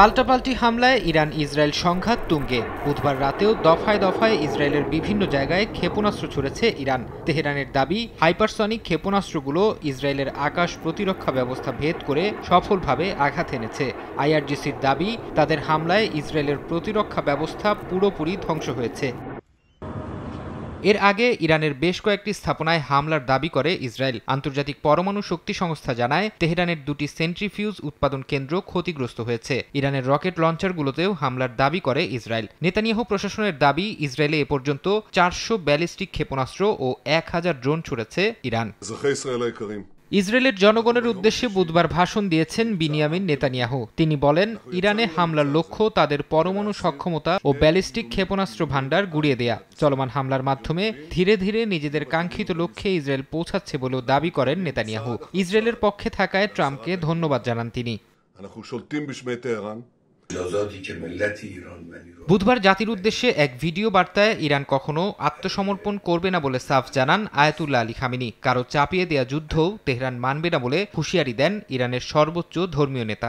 পাল্টাপাল্টি হামলায় Iran Israel সংঘাত তুঙ্গে। বুধবার রাতেও দফায় দফায় ইসরায়েলের বিভিন্ন জায়গায় ক্ষেপণাস্ত্র ছুড়েছে ইরান। তেহরানের দাবি, হাইপারসনিক ক্ষেপণাস্ত্রগুলো ইসরায়েলের আকাশ প্রতিরক্ষা ব্যবস্থা ভেদ করে সফলভাবে আঘাত এনেছে। আইআরজিসির দাবি, তাদের হামলায় ইসরায়েলের প্রতিরক্ষা ব্যবস্থা পুরোপুরি ধ্বংস হয়েছে। এর আগে ইরানের বেশ কয়েকটি স্থাপনায় হামলার দাবি করে ইসরায়েল। আন্তর্জাতিক পরমাণু শক্তি সংস্থা জানায়, তেহরানের দুটি সেন্ট্রিফিউজ উৎপাদন কেন্দ্র ক্ষতিগ্রস্ত হয়েছে। ইরানের রকেট লঞ্চারগুলোতেও হামলার দাবি করে ইসরায়েল। নেতানিয়াহু প্রশাসনের দাবি, ইসরায়েলে এ পর্যন্ত 400 ব্যালিস্টিক ক্ষেপণাস্ত্র ও 1000 ড্রোন ছুড়েছে ইরান। ইসরায়েলের জনগণের উদ্দেশ্যে বুধবার ভাষণ দিয়েছেন বিনিয়ামিন নেতানিয়াহু। তিনি বলেন, ইরানে হামলার লক্ষ্য তাদের পরমাণু সক্ষমতা ও ব্যালিস্টিক ক্ষেপণাস্ত্র ভান্ডার গুড়িয়ে দেয়া। চলমান হামলার মাধ্যমে ধীরে ধীরে নিজেদের কাঙ্ক্ষিত লক্ষ্যে ইসরায়েল পৌঁছাচ্ছে বলেও দাবি করেন নেতানিয়াহু। ইসরায়েলের পক্ষে থাকায় ট্রাম্পকে ধন্যবাদ জানান তিনি। বুধবার জাতির উদ্দেশ্যে এক ভিডিও বার্তায় ইরান কখনো আত্মসমর্পণ করবে না বলে সাফ জানান আয়াতুল্লাহ আলী খামেনি। কারো চাপিয়ে দেয়া যুদ্ধও তেহরান মানবে না বলে হুঁশিয়ারি দেন ইরানের সর্বোচ্চ ধর্মীয় নেতা।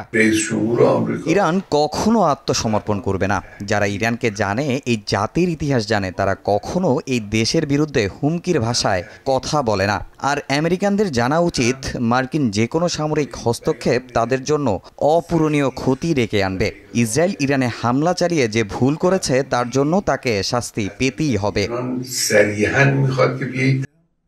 ইরান কখনো আত্মসমর্পণ করবে না। যারা ইরানকে জানে, এই জাতির ইতিহাস জানে, তারা কখনো এই দেশের বিরুদ্ধে হুমকির ভাষায় কথা বলে না। আর আমেরিকানদের জানা উচিত, মার্কিন যে কোনো সামরিক হস্তক্ষেপ তাদের জন্য অপূরণীয় ক্ষতি ডেকে আনবে। ইসরায়েল ইরানে হামলা চালিয়ে যে ভুল করেছে, তার জন্য তাকে শাস্তি পেতেই হবে।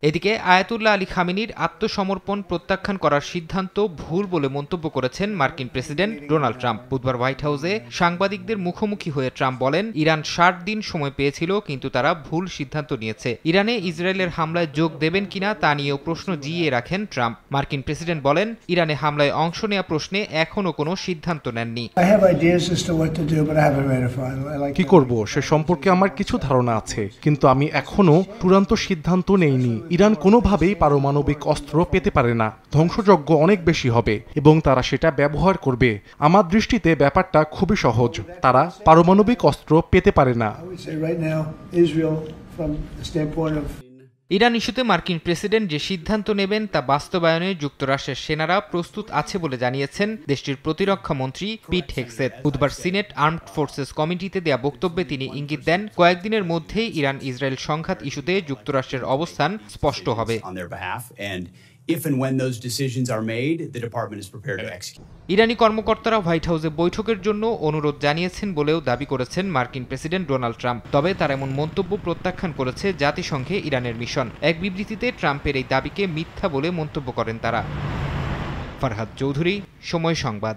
এদিকে আয়াতুল্লাহ আলী খামেনির আত্মসমর্পণ প্রত্যাখ্যান করার সিদ্ধান্ত ভুল বলে মন্তব্য করেছেন মার্কিন প্রেসিডেন্ট ডোনাল্ড ট্রাম্প। বুধবার হোয়াইট হাউসে সাংবাদিকদের মুখোমুখি হয়ে ট্রাম্প বলেন, ইরান 60 দিন সময় পেয়েছিল, কিন্তু তারা ভুল সিদ্ধান্ত নিয়েছে। ইরানে ইসরায়েলের হামলায় যোগ দেবেন কিনা তা নিয়েও প্রশ্ন জিইয়ে রাখেন ট্রাম্প। মার্কিন প্রেসিডেন্ট বলেন, ইরানে হামলায় অংশ নেওয়া প্রশ্নে এখনো কোনো সিদ্ধান্ত নেননি। কি করব সে সম্পর্কে আমার কিছু ধারণা আছে, কিন্তু আমি এখনো চূড়ান্ত সিদ্ধান্ত নেইনি। ইরান কোনোভাবেই পারমাণবিক অস্ত্র পেতে পারে না। ধ্বংসযজ্ঞ অনেক বেশি হবে এবং তারা সেটা ব্যবহার করবে। আমার দৃষ্টিতে ব্যাপারটা খুবই সহজ, তারা পারমাণবিক অস্ত্র পেতে পারে না। ইরান ইস্যুতে মার্কিন প্রেসিডেন্ট যে সিদ্ধান্ত নেবেন তা বাস্তবায়নে যুক্তরাষ্ট্রের সেনারা প্রস্তুত আছে বলে জানিয়েছেন দেশটির প্রতিরক্ষা মন্ত্রী পিট হেগসেথ। বুধবার সিনেট আর্মড ফোর্সেস কমিটিতে দেয়া বক্তব্যে তিনি ইঙ্গিত দেন, কয়েকদিনের মধ্যেই ইরান ইসরায়েল সংঘাত ইস্যুতে যুক্তরাষ্ট্রের অবস্থান স্পষ্ট হবে। ইরানি কর্মকর্তারা হোয়াইট হাউসে বৈঠকের জন্য অনুরোধ জানিয়েছেন বলেও দাবি করেছেন মার্কিন প্রেসিডেন্ট ডোনাল্ড ট্রাম্প। তবে তার এমন মন্তব্য প্রত্যাখ্যান করেছে জাতিসংঘে ইরানের মিশন। এক বিবৃতিতে ট্রাম্পের এই দাবিকে মিথ্যা বলে মন্তব্য করেন তারা। ফারহাদ চৌধুরী, সময় সংবাদ।